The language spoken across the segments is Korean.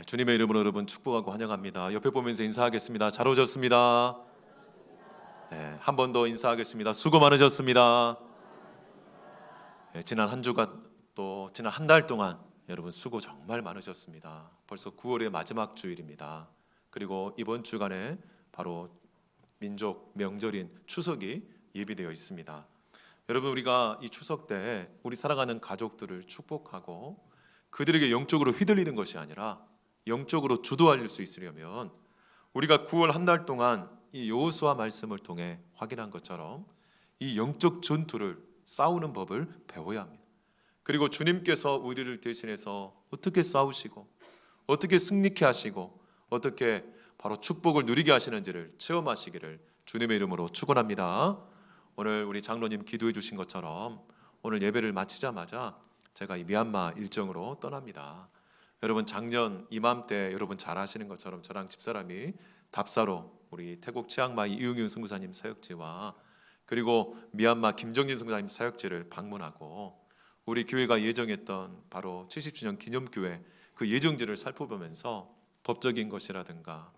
주님의 이름으로 여러분 축복하고 환영합니다. 옆에 보면서 인사하겠습니다. 잘 오셨습니다. 한 번 더 인사하겠습니다. 수고 많으셨습니다. 지난 한 주간 또 지난 한 달 동안 여러분 수고 정말 많으셨습니다. 벌써 9월의 마지막 주일입니다. 그리고 이번 주간에 바로 민족 명절인 추석이 예비되어 있습니다. 여러분, 우리가 이 추석 때 우리 사랑하는 가족들을 축복하고 그들에게 영적으로 휘둘리는 것이 아니라 영적으로 주도할 수 있으려면 우리가 9월 한 달 동안 이 여호수아 말씀을 통해 확인한 것처럼 이 영적 전투를 싸우는 법을 배워야 합니다. 그리고 주님께서 우리를 대신해서 어떻게 싸우시고 어떻게 승리케 하시고 어떻게 바로 축복을 누리게 하시는지를 체험하시기를 주님의 이름으로 축원합니다. 오늘 우리 장로님 기도해 주신 것처럼 오늘 예배를 마치자마자 제가 이 미얀마 일정으로 떠납니다. 여러분, 작년 이맘때 여러분 잘 아시는 것처럼 저랑 집사람이 답사로 우리 태국 치앙마이 이응윤 선교사님 사역지와 그리고 미얀마 김정진 선교사님 사역지를 방문하고 우리 교회가 예정했던 바로 70주년 기념교회 그 예정지를 살펴보면서 법적인 것이라든가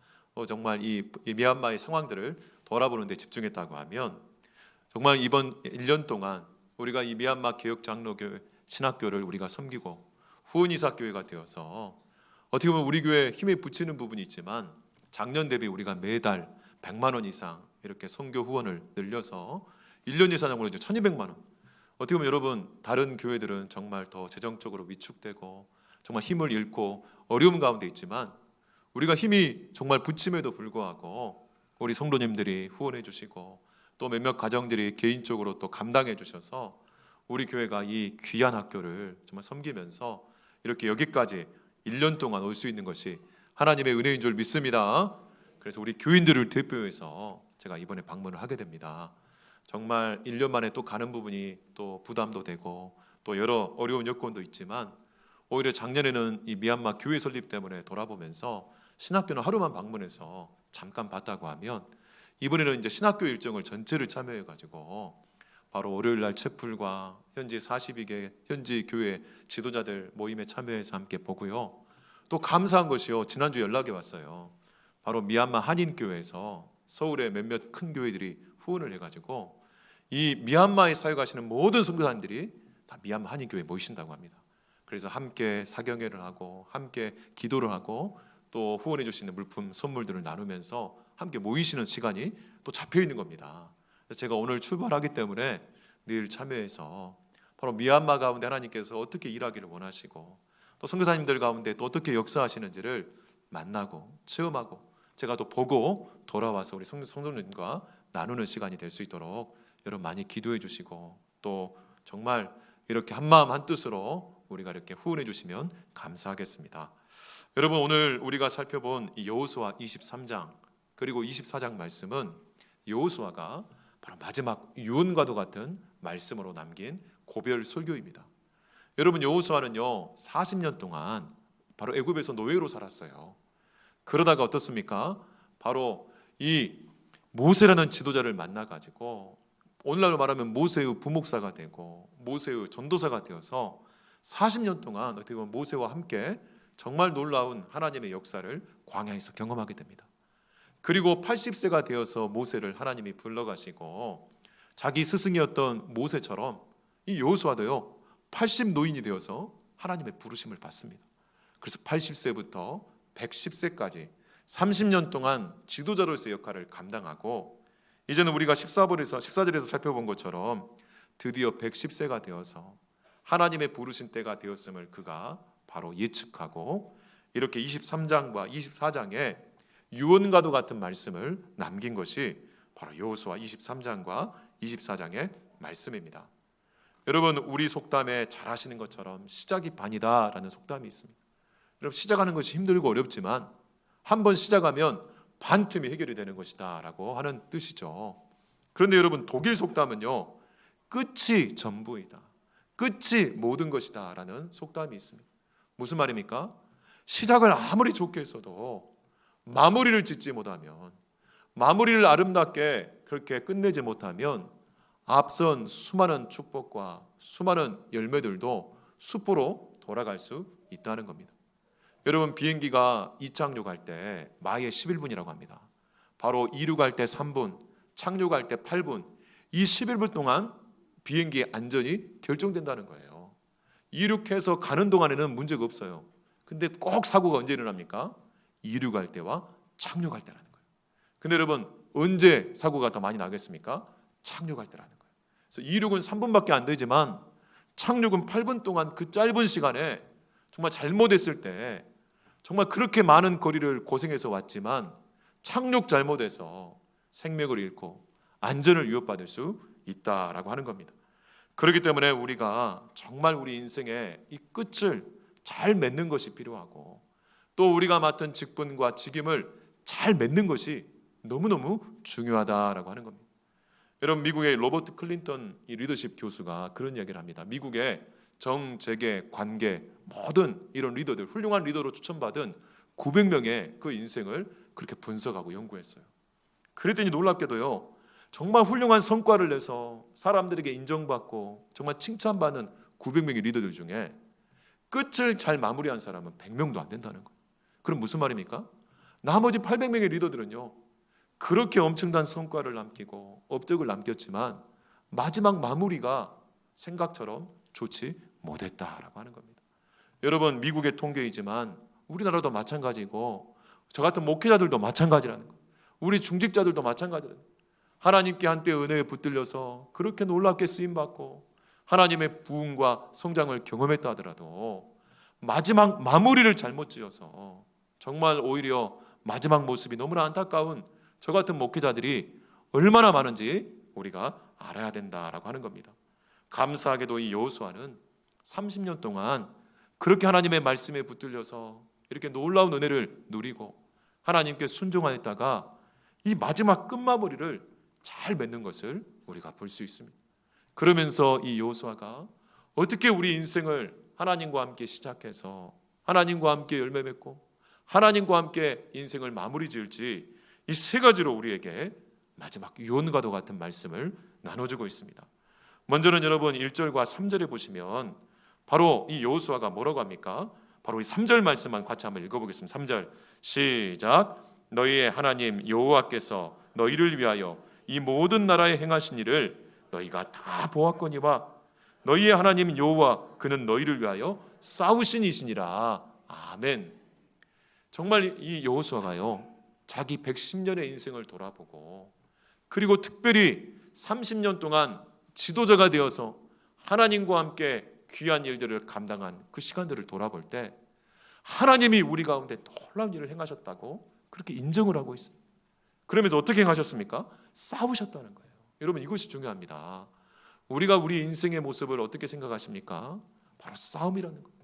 정말 이 미얀마의 상황들을 돌아보는 데 집중했다고 하면 정말 이번 1년 동안 우리가 이 미얀마 개혁장로교회 신학교를 우리가 섬기고 후원이사교회가 되어서 어떻게 보면 우리 교회에 힘에 붙이는 부분이 있지만 작년 대비 우리가 매달 100만 원 이상 이렇게 선교 후원을 늘려서 1년 예산으로 이제 1200만 원. 어떻게 보면 여러분, 다른 교회들은 정말 더 재정적으로 위축되고 정말 힘을 잃고 어려움 가운데 있지만 우리가 힘이 정말 붙임에도 불구하고 우리 성도님들이 후원해 주시고 또 몇몇 가정들이 개인적으로 또 감당해 주셔서 우리 교회가 이 귀한 학교를 정말 섬기면서 이렇게 여기까지 1년 동안 올 수 있는 것이 하나님의 은혜인 줄 믿습니다. 그래서 우리 교인들을 대표해서 제가 이번에 방문을 하게 됩니다. 정말 1년 만에 또 가는 부분이 또 부담도 되고 또 여러 어려운 여건도 있지만 오히려 작년에는 이 미얀마 교회 설립 때문에 돌아보면서 신학교는 하루만 방문해서 잠깐 봤다고 하면 이번에는 이제 신학교 일정을 전체를 참여해가지고 바로 월요일날 채플과 현지 42개 현지 교회 지도자들 모임에 참여해서 함께 보고요. 또 감사한 것이요, 지난주 연락이 왔어요. 바로 미얀마 한인교회에서 서울의 몇몇 큰 교회들이 후원을 해가지고 이 미얀마에 사역하시는 모든 선교사님들이 다 미얀마 한인교회에 모이신다고 합니다. 그래서 함께 사경회를 하고 함께 기도를 하고 또 후원해 주시는 물품 선물들을 나누면서 함께 모이시는 시간이 또 잡혀 있는 겁니다. 그래서 제가 오늘 출발하기 때문에 늘 참여해서 바로 미얀마 가운데 하나님께서 어떻게 일하기를 원하시고 또 선교사님들 가운데 또 어떻게 역사하시는지를 만나고 체험하고 제가 또 보고 돌아와서 우리 성도님과 나누는 시간이 될 수 있도록 여러분 많이 기도해 주시고 또 정말 이렇게 한마음 한뜻으로 우리가 이렇게 후원해 주시면 감사하겠습니다. 여러분, 오늘 우리가 살펴본 이 여호수아 23장 그리고 24장 말씀은 여호수아가 바로 마지막 유언과도 같은 말씀으로 남긴 고별 설교입니다. 여러분, 여호수아는요 40년 동안 바로 애굽에서 노예로 살았어요. 그러다가 어떻습니까? 바로 이 모세라는 지도자를 만나가지고 오늘날로 말하면 모세의 부목사가 되고 모세의 전도사가 되어서 40년 동안 어떻게 보면 모세와 함께 정말 놀라운 하나님의 역사를 광야에서 경험하게 됩니다. 그리고 80세가 되어서 모세를 하나님이 불러가시고 자기 스승이었던 모세처럼 이 여호수아도요 80 노인이 되어서 하나님의 부르심을 받습니다. 그래서 80세부터 110세까지 30년 동안 지도자로서의 역할을 감당하고 이제는 우리가 14절에서 살펴본 것처럼 드디어 110세가 되어서 하나님의 부르신 때가 되었음을 그가 바로 예측하고 이렇게 23장과 24장에 유언과도 같은 말씀을 남긴 것이 바로 여호수아 23장과 24장의 말씀입니다. 여러분, 우리 속담에 잘 아시는 것처럼 시작이 반이다라는 속담이 있습니다. 여러분, 시작하는 것이 힘들고 어렵지만 한번 시작하면 반틈이 해결이 되는 것이다 라고 하는 뜻이죠. 그런데 여러분, 독일 속담은요 끝이 전부이다, 끝이 모든 것이다 라는 속담이 있습니다. 무슨 말입니까? 시작을 아무리 좋게 했어도 마무리를 짓지 못하면, 마무리를 아름답게 그렇게 끝내지 못하면 앞선 수많은 축복과 수많은 열매들도 숲으로 돌아갈 수 있다는 겁니다. 여러분 비행기가 이착륙할 때 마에 11분이라고 합니다. 바로 이륙할 때 3분, 착륙할 때 8분, 이 11분 동안 비행기의 안전이 결정된다는 거예요. 이륙해서 가는 동안에는 문제가 없어요. 근데 꼭 사고가 언제 일어납니까? 이륙할 때와 착륙할 때라는 거예요. 근데 여러분 언제 사고가 더 많이 나겠습니까? 착륙할 때라는 거예요. 그래서 이륙은 3분밖에 안 되지만 착륙은 8분 동안 그 짧은 시간에 정말 잘못했을 때 정말 그렇게 많은 거리를 고생해서 왔지만 착륙 잘못해서 생명을 잃고 안전을 위협받을 수 있다라고 하는 겁니다. 그렇기 때문에 우리가 정말 우리 인생의 이 끝을 잘 맺는 것이 필요하고 또 우리가 맡은 직분과 직임을 잘 맺는 것이 너무너무 중요하다라고 하는 겁니다. 여러분 미국의 로버트 클린턴 이 리더십 교수가 그런 이야기를 합니다. 미국의 정, 재계, 관계 모든 이런 리더들 훌륭한 리더로 추천받은 900명의 그 인생을 그렇게 분석하고 연구했어요. 그랬더니 놀랍게도요 정말 훌륭한 성과를 내서 사람들에게 인정받고 정말 칭찬받는 900명의 리더들 중에 끝을 잘 마무리한 사람은 100명도 안 된다는 거예요. 그럼 무슨 말입니까? 나머지 800명의 리더들은요 그렇게 엄청난 성과를 남기고 업적을 남겼지만 마지막 마무리가 생각처럼 좋지 못했다라고 하는 겁니다. 여러분 미국의 통계이지만 우리나라도 마찬가지고 저 같은 목회자들도 마찬가지라는 거예요. 우리 중직자들도 마찬가지라는 거예요. 하나님께 한때 은혜에 붙들려서 그렇게 놀랍게 쓰임받고 하나님의 부흥과 성장을 경험했다 하더라도 마지막 마무리를 잘못 지어서 정말 오히려 마지막 모습이 너무나 안타까운 저 같은 목회자들이 얼마나 많은지 우리가 알아야 된다라고 하는 겁니다. 감사하게도 이 여호수아는 30년 동안 그렇게 하나님의 말씀에 붙들려서 이렇게 놀라운 은혜를 누리고 하나님께 순종하였다가 이 마지막 끝마무리를 잘 맺는 것을 우리가 볼 수 있습니다. 그러면서 이 여호수아가 어떻게 우리 인생을 하나님과 함께 시작해서 하나님과 함께 열매 맺고 하나님과 함께 인생을 마무리 지을지 이 세 가지로 우리에게 마지막 유언과도 같은 말씀을 나눠주고 있습니다. 먼저는 여러분 1절과 3절에 보시면 바로 이 여호수아가 뭐라고 합니까? 바로 이 3절 말씀만 같이 한번 읽어보겠습니다. 3절 시작. 너희의 하나님 여호와께서 너희를 위하여 이 모든 나라에 행하신 일을 너희가 다 보았거니와 너희의 하나님 여호와 그는 너희를 위하여 싸우신 이시니라. 아멘. 정말 이 여호수아가요 자기 110년의 인생을 돌아보고 그리고 특별히 30년 동안 지도자가 되어서 하나님과 함께 귀한 일들을 감당한 그 시간들을 돌아볼 때 하나님이 우리 가운데 놀라운 일을 행하셨다고 그렇게 인정을 하고 있습니다. 그러면서 어떻게 행하셨습니까? 싸우셨다는 거예요. 여러분 이것이 중요합니다. 우리가 우리 인생의 모습을 어떻게 생각하십니까? 바로 싸움이라는 거예요.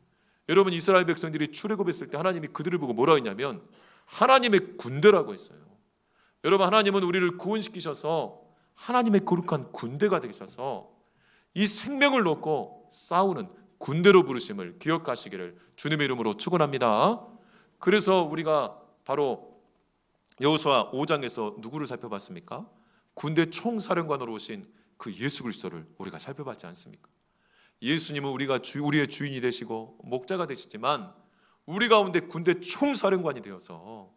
여러분 이스라엘 백성들이 출애굽했을 때 하나님이 그들을 보고 뭐라고 했냐면 하나님의 군대라고 했어요. 여러분 하나님은 우리를 구원시키셔서 하나님의 거룩한 군대가 되셔서 이 생명을 놓고 싸우는 군대로 부르심을 기억하시기를 주님의 이름으로 축원합니다. 그래서 우리가 바로 여호수아 5장에서 누구를 살펴봤습니까? 군대 총사령관으로 오신 그 예수 그리스도를 우리가 살펴봤지 않습니까? 예수님은 우리의 주인이 되시고 목자가 되시지만 우리 가운데 군대 총사령관이 되어서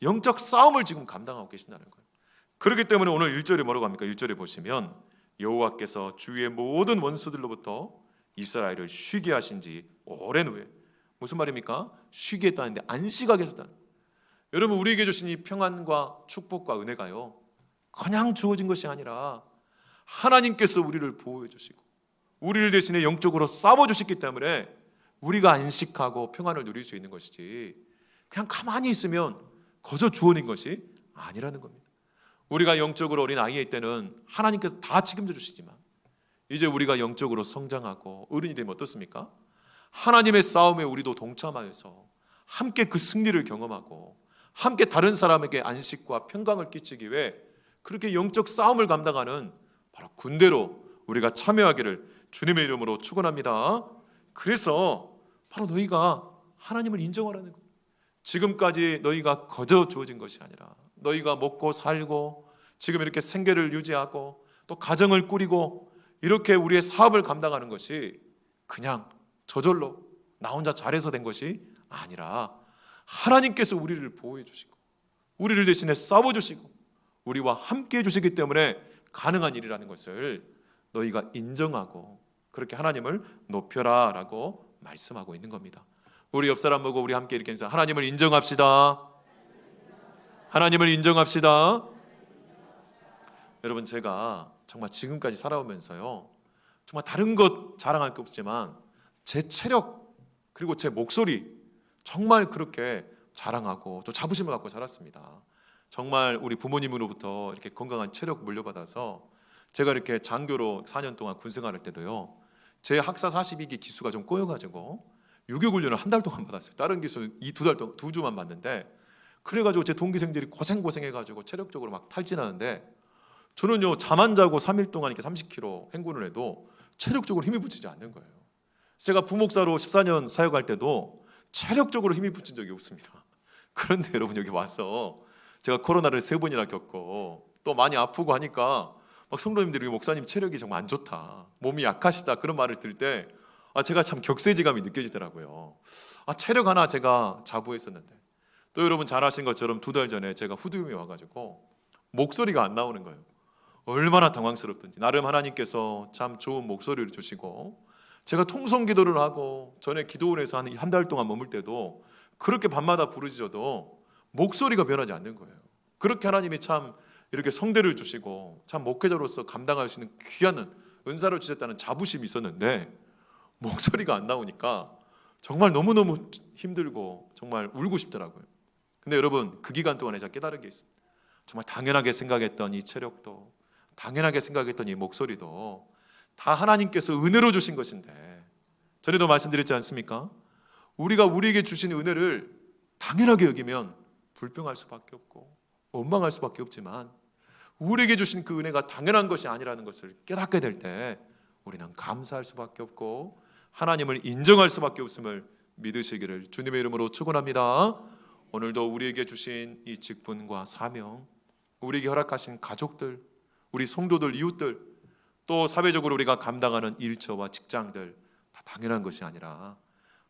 영적 싸움을 지금 감당하고 계신다는 거예요. 그렇기 때문에 오늘 1절에 뭐라고 합니까? 1절에 보시면 여호와께서 주위의 모든 원수들로부터 이스라엘을 쉬게 하신 지 오랜 후에 무슨 말입니까? 쉬게 했다는데 안식하게 하셨다는 거예요. 여러분 우리에게 주신 이 평안과 축복과 은혜가요 그냥 주어진 것이 아니라 하나님께서 우리를 보호해 주시고 우리를 대신에 영적으로 싸워 주셨기 때문에 우리가 안식하고 평안을 누릴 수 있는 것이지 그냥 가만히 있으면 거저 주어진 것이 아니라는 겁니다. 우리가 영적으로 어린 아이일 때는 하나님께서 다 책임져 주시지만 이제 우리가 영적으로 성장하고 어른이 되면 어떻습니까? 하나님의 싸움에 우리도 동참하여서 함께 그 승리를 경험하고 함께 다른 사람에게 안식과 평강을 끼치기 위해 그렇게 영적 싸움을 감당하는 바로 군대로 우리가 참여하기를 주님의 이름으로 축원합니다. 그래서 바로 너희가 하나님을 인정하라는 거예요. 지금까지 너희가 거저 주어진 것이 아니라 너희가 먹고 살고 지금 이렇게 생계를 유지하고 또 가정을 꾸리고 이렇게 우리의 사업을 감당하는 것이 그냥 저절로 나 혼자 잘해서 된 것이 아니라 하나님께서 우리를 보호해 주시고 우리를 대신에 싸워 주시고 우리와 함께 해 주시기 때문에 가능한 일이라는 것을 너희가 인정하고 그렇게 하나님을 높여라 라고 말씀하고 있는 겁니다. 우리 옆 사람 보고 우리 함께 이렇게 해서 하나님을 인정합시다. 하나님을 인정합시다. 여러분, 제가 정말 지금까지 살아오면서요, 정말 다른 것 자랑할 게 없지만 제 체력 그리고 제 목소리 정말 그렇게 자랑하고 저 자부심을 갖고 살았습니다. 정말 우리 부모님으로부터 이렇게 건강한 체력 물려받아서 제가 이렇게 장교로 4년 동안 군생활할 때도요, 제 학사 42기 기수가 좀 꼬여가지고 유교훈련을 한 달 동안 받았어요. 다른 기수는 두 주만 받는데, 그래가지고 제 동기생들이 고생해가지고 체력적으로 막 탈진하는데, 저는요 잠 안 자고 3일 동안 이렇게 30km 행군을 해도 체력적으로 힘이 붙이지 않는 거예요. 제가 부목사로 14년 사역할 때도 체력적으로 힘이 붙인 적이 없습니다. 그런데 여러분, 여기 와서 제가 코로나를 3번이나 겪고 또 많이 아프고 하니까 막 성도님들이 목사님 체력이 정말 안 좋다, 몸이 약하시다, 그런 말을 들을 때 제가 참 격세지감이 느껴지더라고요. 체력 하나 제가 자부했었는데, 또 여러분 잘 아신 것처럼 2달 전에 제가 후두염이 와가지고 목소리가 안 나오는 거예요. 얼마나 당황스럽던지. 나름 하나님께서 참 좋은 목소리를 주시고, 제가 통성 기도를 하고 전에 기도원에서 한 달 동안 머물 때도 그렇게 밤마다 부르짖어도 목소리가 변하지 않는 거예요. 그렇게 하나님이 참 이렇게 성대를 주시고 참 목회자로서 감당할 수 있는 귀한 은사를 주셨다는 자부심이 있었는데, 목소리가 안 나오니까 정말 너무너무 힘들고 정말 울고 싶더라고요. 근데 여러분, 그 기간 동안에 제가 깨달은 게 있습니다. 정말 당연하게 생각했던 이 체력도, 당연하게 생각했던 이 목소리도 다 하나님께서 은혜로 주신 것인데, 전에도 말씀드렸지 않습니까? 우리가 우리에게 주신 은혜를 당연하게 여기면 불평할 수밖에 없고 원망할 수밖에 없지만, 우리에게 주신 그 은혜가 당연한 것이 아니라는 것을 깨닫게 될 때 우리는 감사할 수밖에 없고 하나님을 인정할 수밖에 없음을 믿으시기를 주님의 이름으로 축원합니다. 오늘도 우리에게 주신 이 직분과 사명, 우리에게 허락하신 가족들, 우리 성도들, 이웃들, 또 사회적으로 우리가 감당하는 일처와 직장들, 다 당연한 것이 아니라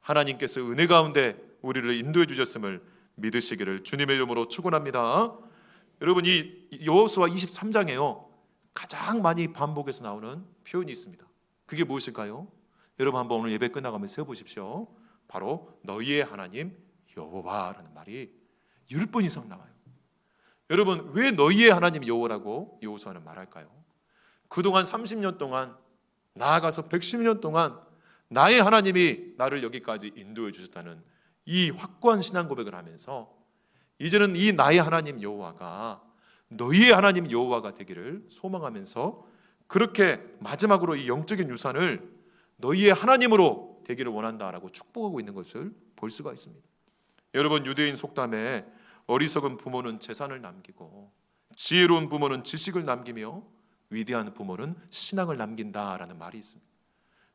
하나님께서 은혜 가운데 우리를 인도해 주셨음을 믿으시기를 주님의 이름으로 축원합니다. 여러분, 이 여호수아 23장에요 가장 많이 반복해서 나오는 표현이 있습니다. 그게 무엇일까요? 여러분, 한번 오늘 예배 끝나가면 세어보십시오. 바로 너희의 하나님 여호와라는 말이 10번 이상 나와요. 여러분, 왜 너희의 하나님 여호와라고 여호수아는 말할까요? 그동안 30년 동안, 나아가서 110년 동안 나의 하나님이 나를 여기까지 인도해 주셨다는 이 확고한 신앙 고백을 하면서, 이제는 이 나의 하나님 여호와가 너희의 하나님 여호와가 되기를 소망하면서, 그렇게 마지막으로 이 영적인 유산을 너희의 하나님으로 되기를 원한다라고 축복하고 있는 것을 볼 수가 있습니다. 여러분, 유대인 속담에 어리석은 부모는 재산을 남기고 지혜로운 부모는 지식을 남기며 위대한 부모는 신앙을 남긴다라는 말이 있습니다.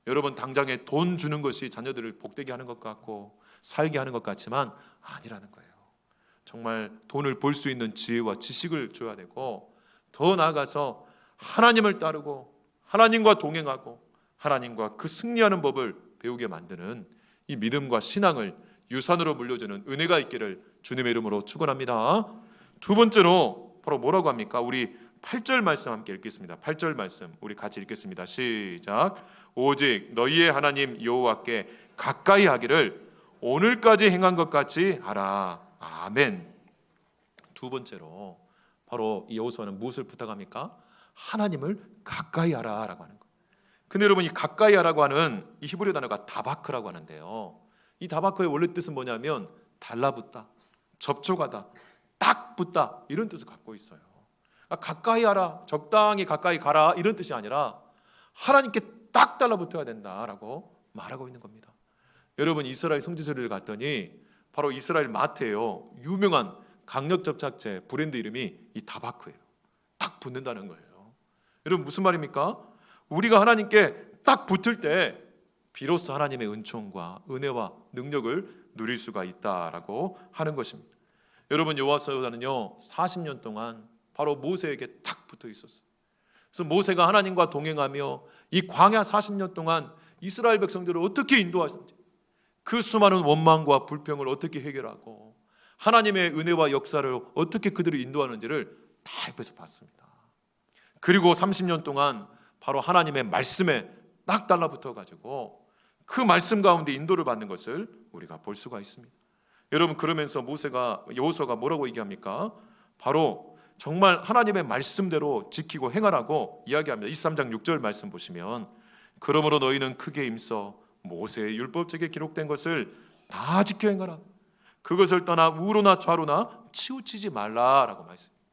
여러분, 당장에 돈 주는 것이 자녀들을 복되게 하는 것 같고 살게 하는 것 같지만 아니라는 거예요. 정말 돈을 벌 수 있는 지혜와 지식을 줘야 되고, 더 나아가서 하나님을 따르고 하나님과 동행하고 하나님과 그 승리하는 법을 배우게 만드는 이 믿음과 신앙을 유산으로 물려주는 은혜가 있기를 주님의 이름으로 축원합니다. 두 번째로 바로 뭐라고 합니까? 우리 8절 말씀 함께 읽겠습니다. 8절 말씀 우리 같이 읽겠습니다. 시작. 오직 너희의 하나님 여호와께 가까이 하기를 오늘까지 행한 것 같이 하라. 아멘. 두 번째로 바로 이 여호수아는 무엇을 부탁합니까? 하나님을 가까이 하라라고 하는 거예요. 근데 여러분, 이 가까이 하라고 하는 이 히브리 단어가 다바크라고 하는데요, 이 다바크의 원래 뜻은 뭐냐면 달라붙다, 접촉하다, 딱 붙다, 이런 뜻을 갖고 있어요. 가까이 하라, 적당히 가까이 가라, 이런 뜻이 아니라 하나님께 딱 달라붙어야 된다라고 말하고 있는 겁니다. 여러분, 이스라엘 성지순례를 갔더니 바로 이스라엘 마트에요 유명한 강력 접착제 브랜드 이름이 이 다바크예요. 딱 붙는다는 거예요. 여러분, 무슨 말입니까? 우리가 하나님께 딱 붙을 때 비로소 하나님의 은총과 은혜와 능력을 누릴 수가 있다라고 하는 것입니다. 여러분, 여호수아는요 40년 동안 바로 모세에게 딱 붙어 있었어요. 그래서 모세가 하나님과 동행하며 이 광야 40년 동안 이스라엘 백성들을 어떻게 인도하셨는지, 그 수많은 원망과 불평을 어떻게 해결하고 하나님의 은혜와 역사를 어떻게 그들을 인도하는지를 다 옆에서 봤습니다. 그리고 30년 동안 바로 하나님의 말씀에 딱 달라붙어 가지고 그 말씀 가운데 인도를 받는 것을 우리가 볼 수가 있습니다. 여러분, 그러면서 여호수아가 뭐라고 얘기합니까? 바로 정말 하나님의 말씀대로 지키고 행하라고 이야기합니다. 23장 6절 말씀 보시면, 그러므로 너희는 크게 힘써 모세의 율법책에 기록된 것을 다 지켜 행하라. 그것을 떠나 우로나 좌로나 치우치지 말라라고 말씀합니다.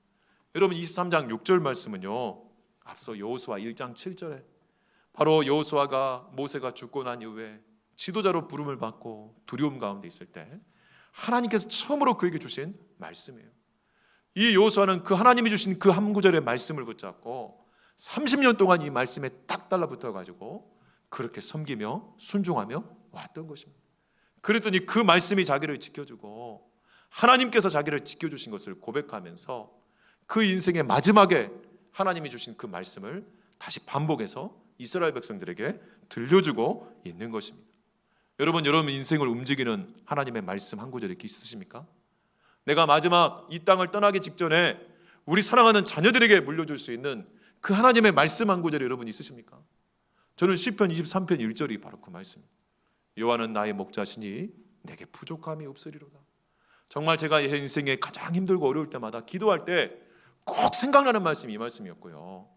여러분, 23장 6절 말씀은요, 앞서 여호수아 1장 7절에 바로 여호수아가 모세가 죽고 난 이후에 지도자로 부름을 받고 두려움 가운데 있을 때 하나님께서 처음으로 그에게 주신 말씀이에요. 이 여호수아는 그 하나님이 주신 그 한 구절의 말씀을 붙잡고 30년 동안 이 말씀에 딱 달라붙어 가지고 그렇게 섬기며 순종하며 왔던 것입니다. 그랬더니 그 말씀이 자기를 지켜주고 하나님께서 자기를 지켜주신 것을 고백하면서 그 인생의 마지막에 하나님이 주신 그 말씀을 다시 반복해서 이스라엘 백성들에게 들려주고 있는 것입니다. 여러분 인생을 움직이는 하나님의 말씀 한 구절이 있으십니까? 내가 마지막 이 땅을 떠나기 직전에 우리 사랑하는 자녀들에게 물려줄 수 있는 그 하나님의 말씀 한 구절이 여러분 있으십니까? 저는 시편 23편 1절이 바로 그 말씀입니다. 여호와는 나의 목자시니 내게 부족함이 없으리로다. 정말 제가 인생에 가장 힘들고 어려울 때마다 기도할 때 꼭 생각나는 말씀이 이 말씀이었고요.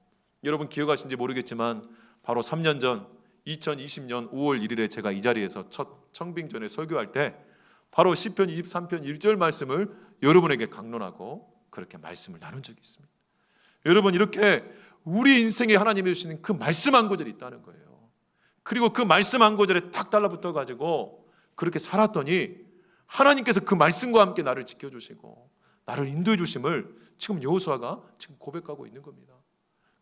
여러분 기억하신지 모르겠지만 바로 3년 전 2020년 5월 1일에 제가 이 자리에서 첫 청빙전에 설교할 때 바로 시편 23편 1절 말씀을 여러분에게 강론하고 그렇게 말씀을 나눈 적이 있습니다. 여러분, 이렇게 우리 인생에 하나님이 주시는 그 말씀 한 구절이 있다는 거예요. 그리고 그 말씀 한 구절에 딱 달라붙어 가지고 그렇게 살았더니 하나님께서 그 말씀과 함께 나를 지켜주시고 나를 인도해 주심을 지금 여호수아가 지금 고백하고 있는 겁니다.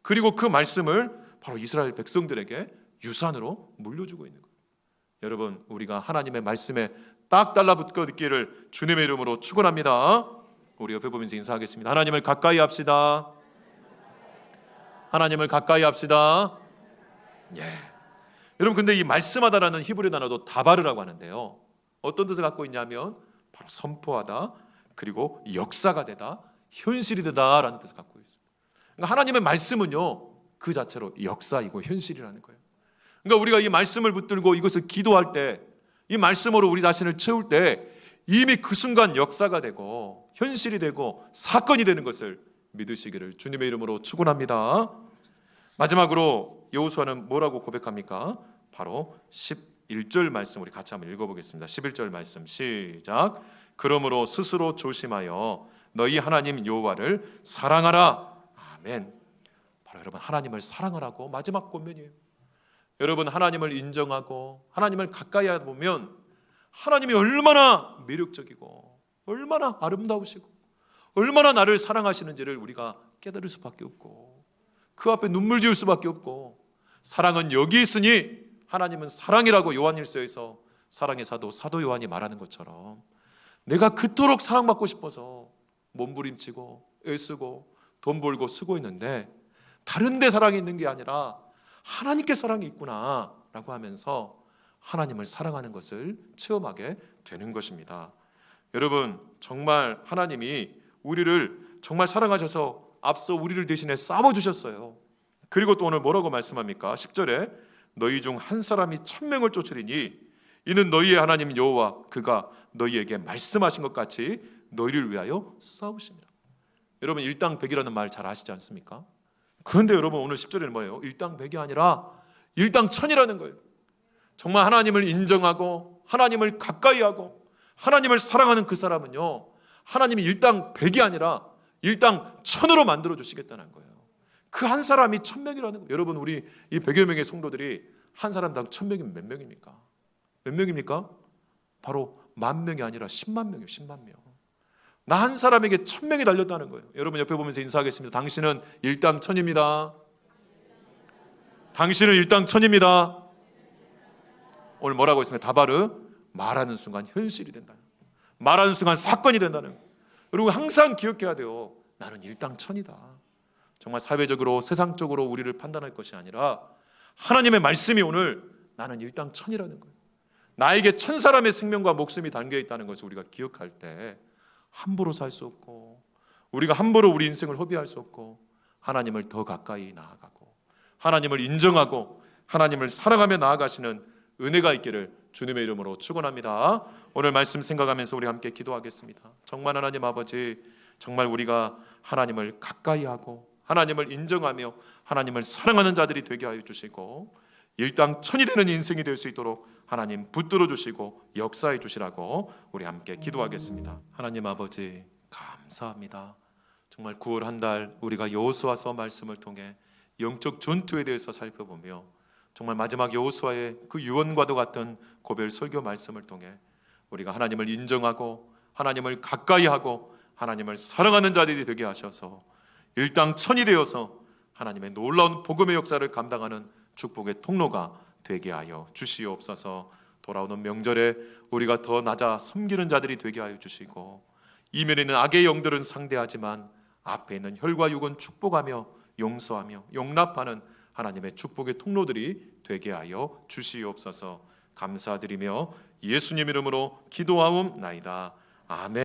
그리고 그 말씀을 바로 이스라엘 백성들에게 유산으로 물려주고 있는 거예요. 여러분, 우리가 하나님의 말씀에 딱 달라붙고 있기를 주님의 이름으로 축원합니다. 우리 옆에 보면서 인사하겠습니다. 하나님을 가까이 합시다. 하나님을 가까이 합시다. 예. 여러분, 근데 이 말씀하다라는 히브리 단어도 다바르라고 하는데요, 어떤 뜻을 갖고 있냐면 바로 선포하다, 그리고 역사가 되다, 현실이 되다라는 뜻을 갖고 있습니다. 그러니까 하나님의 말씀은요, 그 자체로 역사이고 현실이라는 거예요. 그러니까 우리가 이 말씀을 붙들고 이것을 기도할 때, 이 말씀으로 우리 자신을 채울 때 이미 그 순간 역사가 되고 현실이 되고 사건이 되는 것을 믿으시기를 주님의 이름으로 축원합니다. 마지막으로 여호수아는 뭐라고 고백합니까? 바로 11절 말씀 우리 같이 한번 읽어보겠습니다. 11절 말씀 시작. 그러므로 스스로 조심하여 너희 하나님 여호와를 사랑하라. 아멘. 바로 여러분, 하나님을 사랑하라고 마지막 권면이에요. 여러분, 하나님을 인정하고 하나님을 가까이 하다 보면 하나님이 얼마나 매력적이고 얼마나 아름다우시고 얼마나 나를 사랑하시는지를 우리가 깨달을 수밖에 없고 그 앞에 눈물 지을 수밖에 없고, 사랑은 여기 있으니 하나님은 사랑이라고 요한일서에서 사랑의 사도 요한이 말하는 것처럼 내가 그토록 사랑받고 싶어서 몸부림치고 애쓰고 돈 벌고 쓰고 있는데 다른 데 사랑이 있는 게 아니라 하나님께 사랑이 있구나 라고 하면서 하나님을 사랑하는 것을 체험하게 되는 것입니다. 여러분, 정말 하나님이 우리를 정말 사랑하셔서 앞서 우리를 대신해 싸워주셨어요. 그리고 또 오늘 뭐라고 말씀합니까? 10절에 너희 중 한 사람이 1000명을 쫓으리니 이는 너희의 하나님 여호와 그가 너희에게 말씀하신 것 같이 너희를 위하여 싸우십니다. 여러분, 일당백이라는 말 잘 아시지 않습니까? 그런데 여러분, 오늘 10절에는 뭐예요? 일당백이 아니라 일당천이라는 거예요. 정말 하나님을 인정하고 하나님을 가까이 하고 하나님을 사랑하는 그 사람은요, 하나님이 일당백이 아니라 일당천으로 만들어 주시겠다는 거예요. 그 한 사람이 1000명이라는 거예요. 여러분, 우리 이 100여 명의 성도들이 한 사람당 1000명이면 몇 명입니까? 몇 명입니까? 바로 10,000명이 아니라 10만 명이에요. 10만 명. 나 한 사람에게 1000명이 달렸다는 거예요. 여러분, 옆에 보면서 인사하겠습니다. 당신은 일당천입니다. 당신은 일당천입니다. 오늘 뭐라고 했습니까? 다바르, 말하는 순간 현실이 된다. 말하는 순간 사건이 된다는 거예요. 여러분, 항상 기억해야 돼요. 나는 일당천이다. 정말 사회적으로 세상적으로 우리를 판단할 것이 아니라 하나님의 말씀이 오늘 나는 일당천이라는 거예요. 나에게 1000사람의 생명과 목숨이 담겨 있다는 것을 우리가 기억할 때 함부로 살 수 없고 우리가 함부로 우리 인생을 허비할 수 없고 하나님을 더 가까이 나아가고 하나님을 인정하고 하나님을 사랑하며 나아가시는 은혜가 있기를 주님의 이름으로 축원합니다. 오늘 말씀 생각하면서 우리 함께 기도하겠습니다. 정말 하나님 아버지, 정말 우리가 하나님을 가까이 하고 하나님을 인정하며 하나님을 사랑하는 자들이 되게 하여 주시고 일당천이 되는 인생이 될 수 있도록 하나님 붙들어 주시고 역사해 주시라고 우리 함께 기도하겠습니다. 하나님 아버지 감사합니다. 정말 9월 한 달 우리가 여호수아서 말씀을 통해 영적 전투에 대해서 살펴보며 정말 마지막 여호수아의 그 유언과도 같은 고별 설교 말씀을 통해 우리가 하나님을 인정하고 하나님을 가까이 하고 하나님을 사랑하는 자들이 되게 하셔서 일당천이 되어서 하나님의 놀라운 복음의 역사를 감당하는 축복의 통로가 되게 하여 주시옵소서. 돌아오는 명절에 우리가 더 낮아 섬기는 자들이 되게 하여 주시고 이면에 있는 악의 영들은 상대하지만 앞에 있는 혈과 육은 축복하며 용서하며 용납하는 하나님의 축복의 통로들이 되게 하여 주시옵소서. 감사드리며 예수님 이름으로 기도하옵나이다. 아멘.